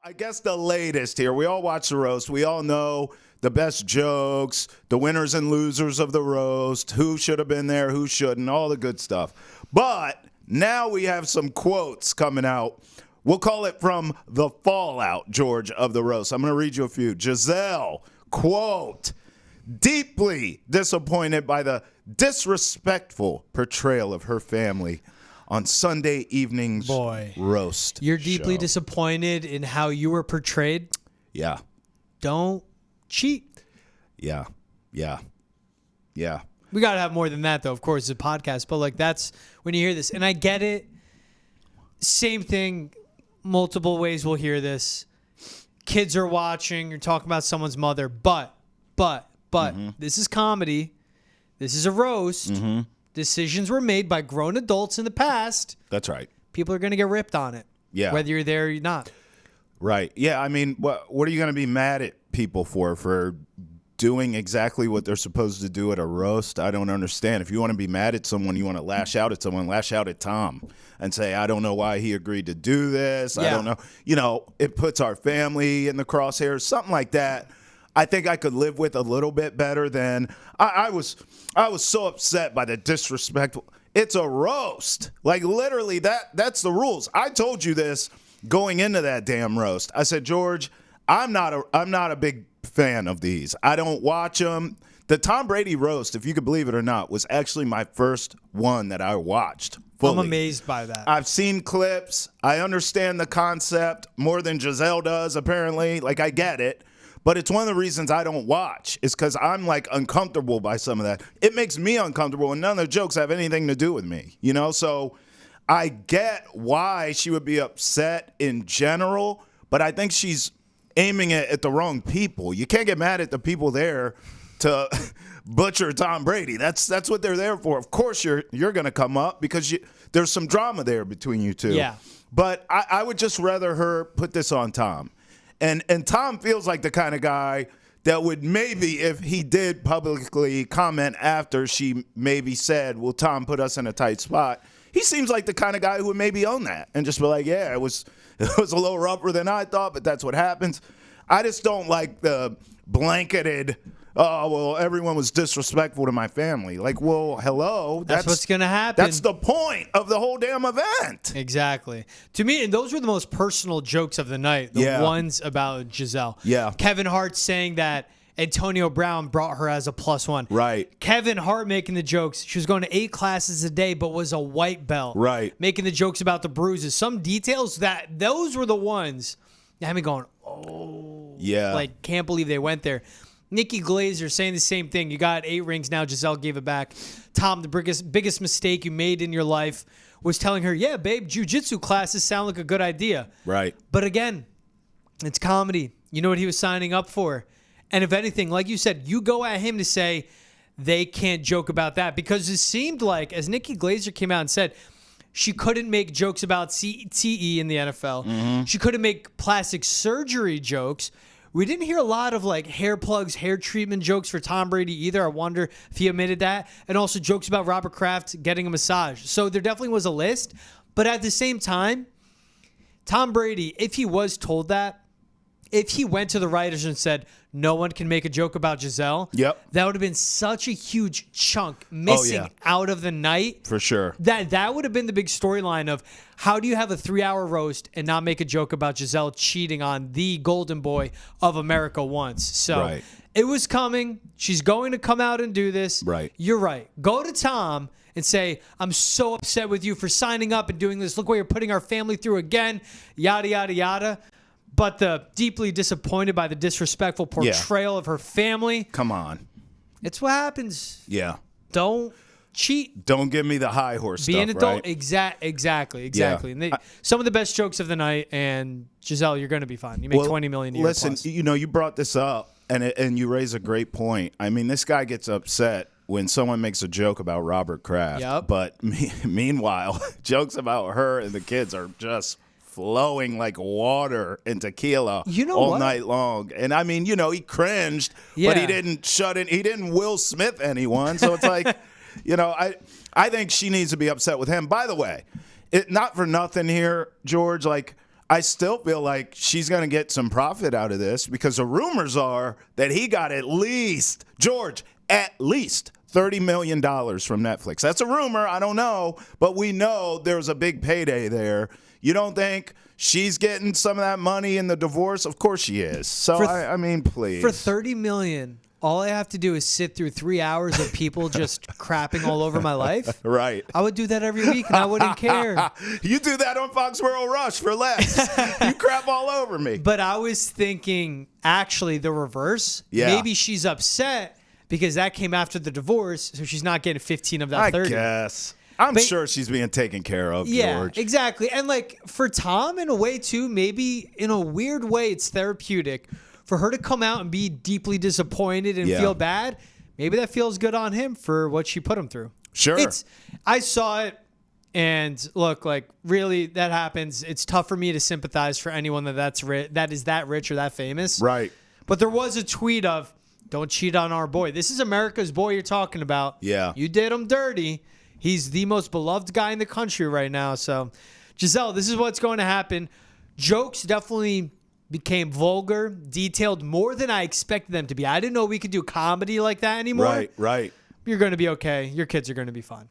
I guess the latest here. We all watch the roast. We all know the best jokes, the winners and losers of the roast, who should have been there, who shouldn't, all the good stuff. But now we have some quotes coming out. We'll call it from the fallout, George, of the roast. I'm going to read you a few. Gisele, quote, deeply disappointed by the disrespectful portrayal of her family on Sunday evening's roast. You're deeply show. disappointed in how you were portrayed? Yeah. Don't cheat. Yeah. We got to have more than that, though. Of course, it's a podcast. But, like, that's when you hear this. And I get it. Same thing. Multiple ways we'll hear this. Kids are watching. You're talking about someone's mother. But, this is comedy. This is a roast. Mm-hmm. Decisions were made by grown adults in the past. That's right. People are going to get ripped on it. Yeah. Whether you're there or you're not. Right. Yeah, I mean, what are you going to be mad at people for doing exactly what they're supposed to do at a roast? I don't understand. If you want to be mad at someone, you want to lash out at someone, lash out at Tom and say, I don't know why he agreed to do this. Yeah. I don't know. You know, it puts our family in the crosshairs, something like that. I think I could live with a little bit better than I was so upset by the disrespectful. It's a roast. Like, literally, that's the rules. I told you this going into that damn roast. I said, George, I'm not a big fan of these. I don't watch them. The Tom Brady roast, if you could believe it or not, was actually my first one that I watched fully. I'm amazed by that. I've seen clips. I understand the concept more than Gisele does, apparently. Like, I get it. But it's one of the reasons I don't watch is because I'm, like, uncomfortable by some of that. It makes me uncomfortable, and none of the jokes have anything to do with me, you know? So I get why she would be upset in general, but I think she's aiming it at the wrong people. You can't get mad at the people there to butcher Tom Brady. That's what they're there for. Of course you're going to come up because there's some drama there between you two. Yeah. But I would just rather her put this on Tom. And Tom feels like the kind of guy that would maybe, if he did publicly comment after she maybe said, well, Tom put us in a tight spot, he seems like the kind of guy who would maybe own that and just be like, yeah, it was a little rougher than I thought, but that's what happens. I just don't like the blanketed, oh, well, everyone was disrespectful to my family. Like, well, hello. That's what's going to happen. That's the point of the whole damn event. Exactly. To me, and those were the most personal jokes of the night, the ones about Gisele. Yeah. Kevin Hart saying that Antonio Brown brought her as a +1. Right. Kevin Hart making the jokes. She was going to 8 classes a day, but was a white belt. Right. Making the jokes about the bruises. Some details those were the ones that had me going, yeah. Like, can't believe they went there. Nikki Glazer saying the same thing. You got 8 rings now. Gisele gave it back. Tom, the biggest mistake you made in your life was telling her, yeah, babe, jiu-jitsu classes sound like a good idea. Right. But again, it's comedy. You know what he was signing up for. And if anything, like you said, you go at him to say they can't joke about that. Because it seemed like, as Nikki Glazer came out and said, she couldn't make jokes about CTE in the NFL. Mm-hmm. She couldn't make plastic surgery jokes. We didn't hear a lot of, like, hair plugs, hair treatment jokes for Tom Brady either. I wonder if he admitted that. And also jokes about Robert Kraft getting a massage. So there definitely was a list. But at the same time, Tom Brady, if he was told that, if he went to the writers and said, no one can make a joke about Gisele, that would have been such a huge chunk missing out of the night. For sure. That would have been the big storyline of how do you have a 3-hour roast and not make a joke about Gisele cheating on the golden boy of America once. So it was coming. She's going to come out and do this. Right. You're right. Go to Tom and say, I'm so upset with you for signing up and doing this. Look what you're putting our family through again. Yada, yada, yada. But the deeply disappointed by the disrespectful portrayal of her family. Come on. It's what happens. Yeah. Don't cheat. Don't give me the high horse Be stuff, an adult. right? Exactly. Yeah. And some of the best jokes of the night. And Gisele, you're going to be fine. You make $20 million a year. Listen, plus. you know, you brought this up, and you raise a great point. I mean, this guy gets upset when someone makes a joke about Robert Kraft. Yep. But meanwhile, jokes about her and the kids are just flowing like water and tequila all night long. And I mean, you know, he cringed, but he didn't he didn't Will Smith anyone. So it's like, you know, I think she needs to be upset with him. By the way, not for nothing here, George, like, I still feel like she's going to get some profit out of this because the rumors are that he got at least $30 million from Netflix. That's a rumor. I don't know. But we know there's a big payday there. You don't think she's getting some of that money in the divorce? Of course she is. So, I mean, please. For $30 million, all I have to do is sit through 3 hours of people just crapping all over my life. Right. I would do that every week, and I wouldn't care. You do that on Foxboro Rush for less. You crap all over me. But I was thinking, actually, the reverse. Yeah. Maybe she's upset because that came after the divorce, so she's not getting 15 of that 30. I guess. I'm sure she's being taken care of, yeah, George. Exactly. And, like, for Tom, in a way, too, maybe in a weird way, it's therapeutic. For her to come out and be deeply disappointed and feel bad, maybe that feels good on him for what she put him through. Sure. I saw it, and look, like, really, that happens. It's tough for me to sympathize for anyone that is that rich or that famous. Right. But there was a tweet of, don't cheat on our boy. This is America's boy you're talking about. Yeah. You did him dirty. He's the most beloved guy in the country right now. So, Gisele, this is what's going to happen. Jokes definitely became vulgar, detailed more than I expected them to be. I didn't know we could do comedy like that anymore. Right. You're going to be okay. Your kids are going to be fine.